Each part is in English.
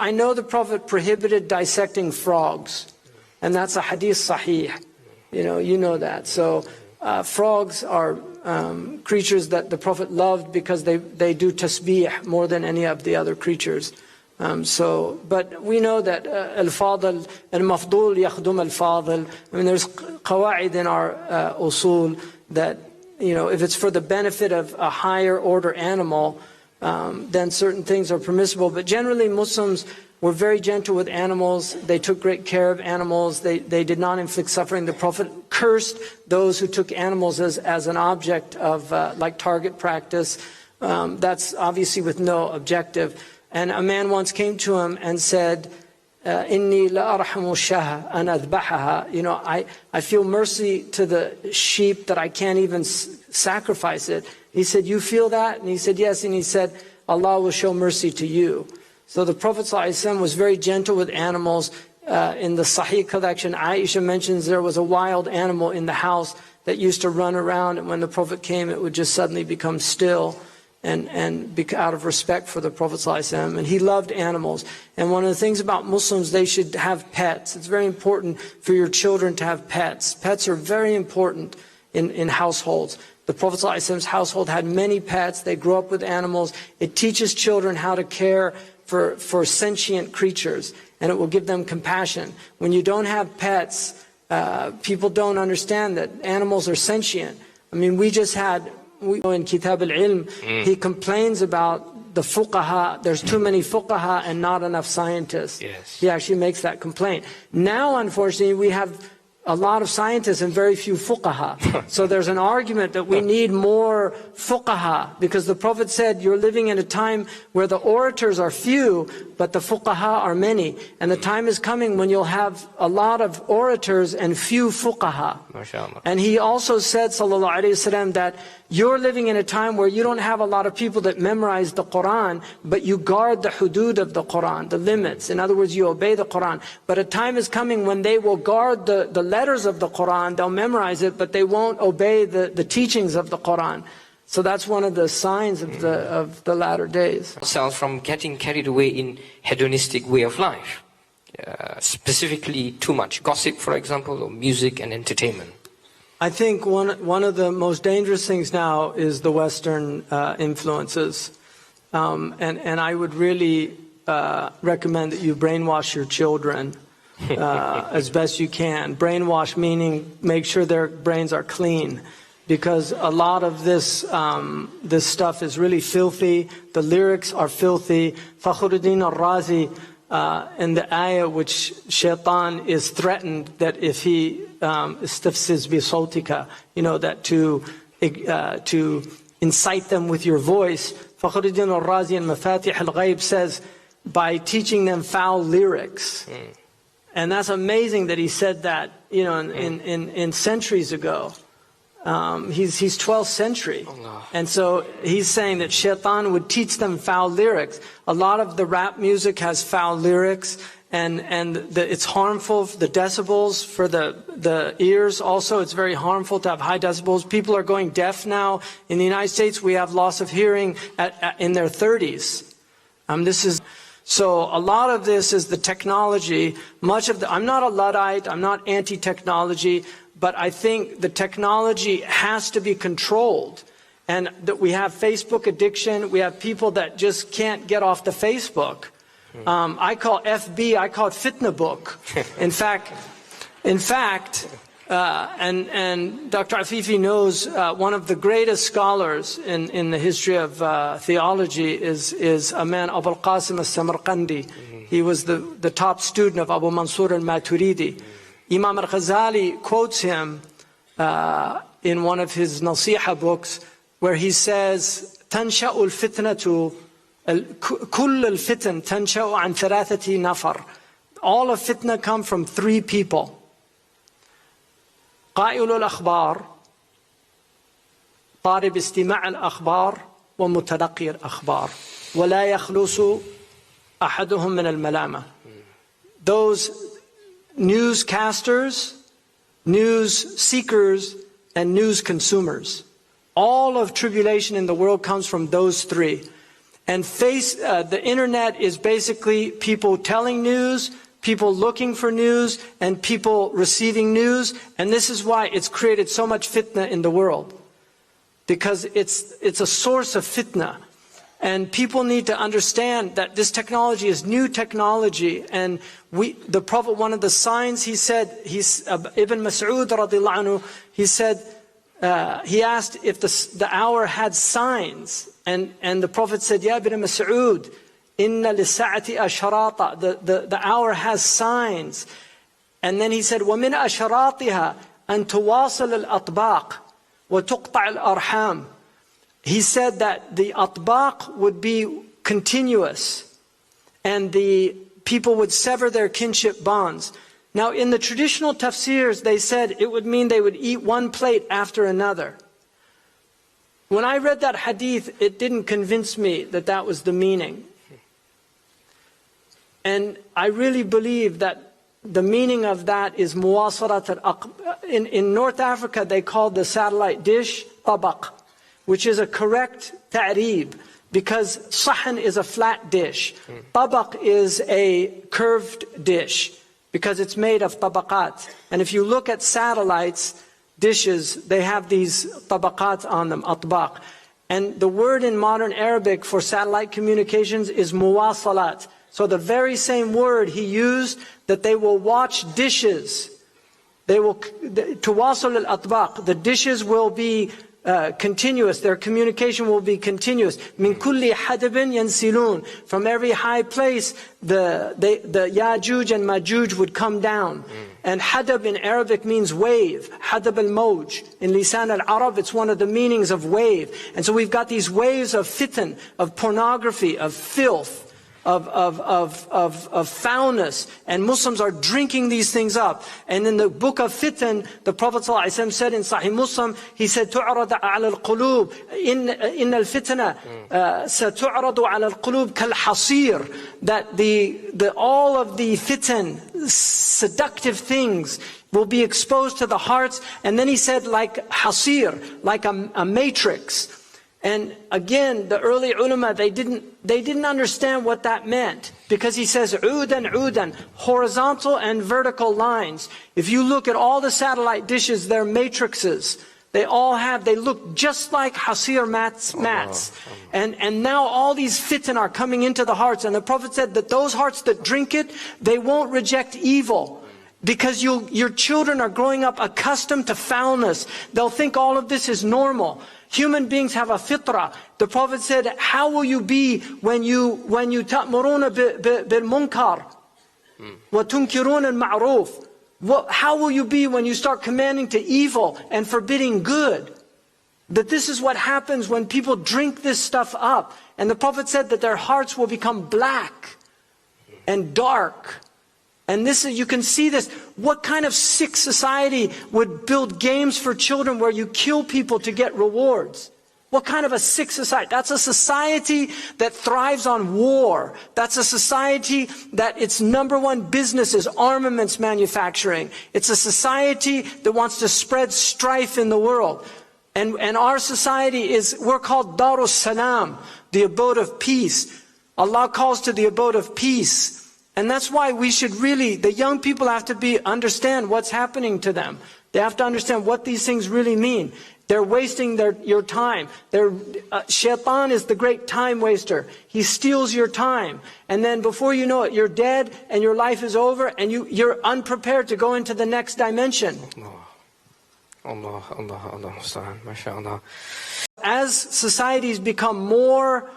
I know the Prophet prohibited dissecting frogs, and that's a hadith sahih. You know that. So frogs are creatures that the Prophet loved because they do tasbih more than any of the other creatures. But we know that al-fadl, al-mafdul yakhdum al-fadl. I mean, there's qawa'id in our usul that, if it's for the benefit of a higher order animal, then certain things are permissible. But generally, Muslims were very gentle with animals. They took great care of animals. They did not inflict suffering. The Prophet cursed those who took animals as an object of like target practice. That's obviously with no objective. And a man once came to him and said, "Inni la arhamu shaha an adbahaha." I feel mercy to the sheep that I can't even sacrifice it. He said, "You feel that?" And he said, "Yes." And he said, "Allah will show mercy to you." So the Prophet ﷺ was very gentle with animals. In the Sahih collection, Aisha mentions there was a wild animal in the house that used to run around, and when the Prophet came, it would just suddenly become still. And out of respect for the Prophet ﷺ. And he loved animals. And one of the things about Muslims, they should have pets. It's very important for your children to have pets. Pets are very important in households. The Prophet ﷺ's household had many pets. They grew up with animals. It teaches children how to care for sentient creatures, and it will give them compassion. When you don't have pets, people don't understand that animals are sentient. I mean, in Kitab al-Ilm, he complains about the fuqaha. There's too many fuqaha and not enough scientists. Yes. He actually makes that complaint. Now, unfortunately, we have a lot of scientists and very few fuqaha. So there's an argument that we need more fuqaha, because the Prophet said you're living in a time where the orators are few, but the fuqaha are many. And the time is coming when you'll have a lot of orators and few fuqaha. MashaAllah. And he also said, sallallahu alayhi wasallam, that you're living in a time where you don't have a lot of people that memorize the Quran, but you guard the hudud of the Quran, the limits. In other words, you obey the Quran. But a time is coming when they will guard the letters of the Quran, they'll memorize it, but they won't obey the teachings of the Quran. So that's one of the signs of the latter days. Ourselves from getting carried away in hedonistic way of life. Specifically too much gossip, for example, or music and entertainment. I think one of the most dangerous things now is the Western influences. And I would really recommend that you brainwash your children as best you can. Brainwash meaning make sure their brains are clean, because a lot of this stuff is really filthy. The lyrics are filthy. Fakhruddin al-Razi, in the ayah which shaitan is threatened that if he istifsiz bi sawtika, that to incite them with your voice. Fakhruddin al-Razi in Mafatih al-Ghaib says, by teaching them foul lyrics. And that's amazing that he said that, in centuries ago. He's 12th century. And so he's saying that shaitan would teach them foul lyrics. A lot of the rap music has foul lyrics, and it's harmful, the decibels for the ears also. It's very harmful to have high decibels. People are going deaf now. In the United States, we have loss of hearing in their 30s. So a lot of this is the technology. I'm not a Luddite, I'm not anti-technology, but I think the technology has to be controlled. And that we have Facebook addiction, we have people that just can't get off the Facebook. I call it fitna book. In fact, and Dr. Afifi knows one of the greatest scholars in the history of theology is a man, Abu al-Qasim al-Samarqandi. He was the top student of Abu Mansur al-Maturidi. Imam al-Ghazali quotes him in one of his Nasiha books, where he says, تنشأ الفتنة كل الفتن تنشأ عن ثلاثة نفر. All of fitna come from three people. قائل الأخبار، طالب استماع الأخبار، ومتلقي الأخبار، ولا يخلص أحدهم من الملامة. Those newscasters, news seekers, and news consumers. All of tribulation in the world comes from those three. And the internet is basically people telling news, people looking for news, and people receiving news. And this is why it's created so much fitna in the world. Because it's a source of fitna. And people need to understand that this technology is new technology. And the Prophet, one of the signs, he said, Ibn Mas'ud radiallahu anhu, he said, he asked if the hour had signs. And the Prophet said, Ya Ibn Mas'ud, inna lisa'ati asharata. The hour has signs. And then he said, وَمِنْ أَشَرَاطِهَا أَن تُوَاصِلَ الْأَطْبَاقِ وَتُقْطَعِ الْأَرْحَامِ. He said that the atbaq would be continuous and the people would sever their kinship bonds. Now in the traditional tafsirs, they said it would mean they would eat one plate after another. When I read that hadith, it didn't convince me that that was the meaning. And I really believe that the meaning of that is muwasalat al-aqb. In North Africa, they call the satellite dish tabaq, which is a correct ta'reeb, because sahan is a flat dish. Tabaq is a curved dish, because it's made of tabaqat. And if you look at satellites, dishes, they have these tabaqat on them, atbaq. And the word in modern Arabic for satellite communications is muwasalat. So the very same word he used, that they will watch dishes. They will, tuwasal al-atbaq, the dishes will be continuous, their communication will be continuous. Min kulli hadabin yansilun. From every high place, the Yajuj and Majuj would come down. And hadab in Arabic means wave. Hadab al-mawj. In Lisan al-Arab, it's one of the meanings of wave. And so we've got these waves of fitan, of pornography, of filth, of foulness, and Muslims are drinking these things up. And in the book of Fitan, the Prophet ﷺ said in Sahih Muslim, he said, تُعْرَضَ عَلَى الْقُلُوبِ إِنَّ الْفِتْنَةَ سَتُعْرَضُ عَلَى الْقُلُوبِ كَالْحَصِيرِ. That all of the fitan, seductive things, will be exposed to the hearts. And then he said, like hasir, like a matrix. And again, the early ulama, they didn't understand what that meant. Because he says, udan, horizontal and vertical lines. If you look at all the satellite dishes, they're matrices. They look just like hasir mats. And now all these fitan are coming into the hearts. And the Prophet said that those hearts that drink it, they won't reject evil. Because your children are growing up accustomed to foulness. They'll think all of this is normal. Human beings have a fitrah. The Prophet said, how will you be when you ta'muruna bil munkar wa tunkiruna al ma'ruf? How will you be when you start commanding to evil and forbidding good? That this is what happens when people drink this stuff up. And the Prophet said that their hearts will become black and dark. And you can see this. What kind of sick society would build games for children where you kill people to get rewards? What kind of a sick society? That's a society that thrives on war. That's a society that its number one business is armaments manufacturing. It's a society that wants to spread strife in the world. And our society we're called Darus Salam, the abode of peace. Allah calls to the abode of peace. And that's why we should the young people have to understand what's happening to them. They have to understand what these things really mean. They're wasting your time. Shaitan is the great time waster. He steals your time. And then before you know it, you're dead and your life is over and you're unprepared to go into the next dimension. Allah, mashallah. As societies become more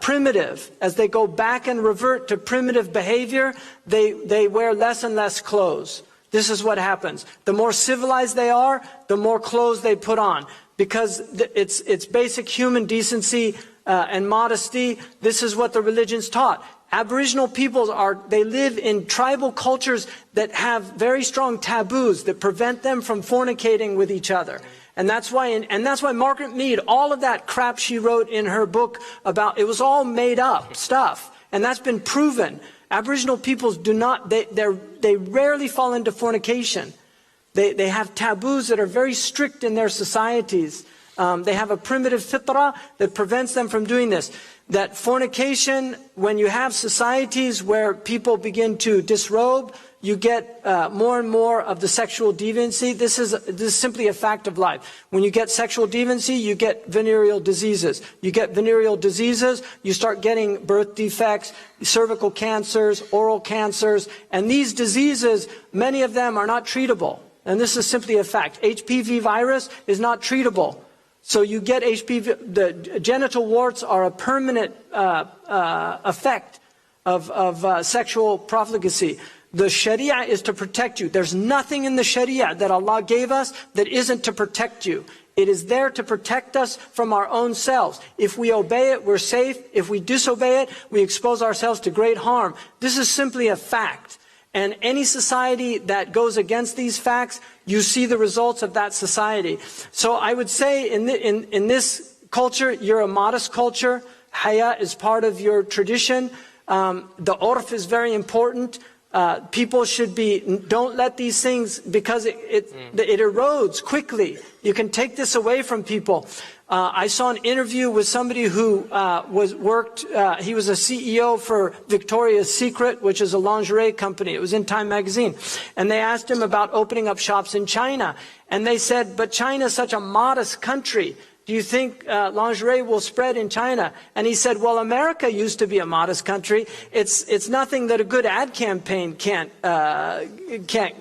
primitive, as they go back and revert to primitive behavior, they wear less and less clothes. This is what happens. The more civilized they are, the more clothes they put on. Because it's basic human decency and modesty. This is what the religions taught. Aboriginal peoples they live in tribal cultures that have very strong taboos that prevent them from fornicating with each other. And that's why Margaret Mead, all of that crap she wrote in her book it was all made up stuff. And that's been proven. Aboriginal peoples they rarely fall into fornication. They have taboos that are very strict in their societies. They have a primitive fitrah that prevents them from doing this. that fornication, when you have societies where people begin to disrobe, you get more and more of the sexual deviancy. This is simply a fact of life. When you get sexual deviancy, you get venereal diseases. You get venereal diseases, you start getting birth defects, cervical cancers, oral cancers, and these diseases, many of them are not treatable. And this is simply a fact. HPV virus is not treatable. So you get HPV, the genital warts are a permanent effect of sexual profligacy. The Sharia is to protect you. There's nothing in the Sharia that Allah gave us that isn't to protect you. It is there to protect us from our own selves. If we obey it, we're safe. If we disobey it, we expose ourselves to great harm. This is simply a fact. And any society that goes against these facts, you see the results of that society. So I would say in this culture, you're a modest culture. Haya is part of your tradition. The urf is very important. People should be, don't let these things, because it erodes quickly. You can take this away from people. I saw an interview with somebody who he was a CEO for Victoria's Secret, which is a lingerie company. It was in Time magazine. And they asked him about opening up shops in China. And they said, but China is such a modest country. Do you think lingerie will spread in China? And he said, well, America used to be a modest country. It's nothing that a good ad campaign can't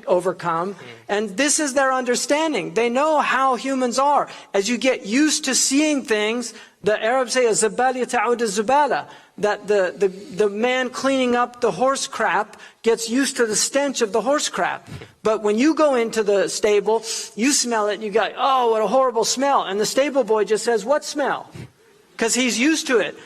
overcome. And this is their understanding. They know how humans are. As you get used to seeing things, the Arabs say, "Zabali ta'ud az-zubala," that the man cleaning up the horse crap gets used to the stench of the horse crap. But when you go into the stable, you smell it, and you go, oh, what a horrible smell. And the stable boy just says, what smell? Because he's used to it.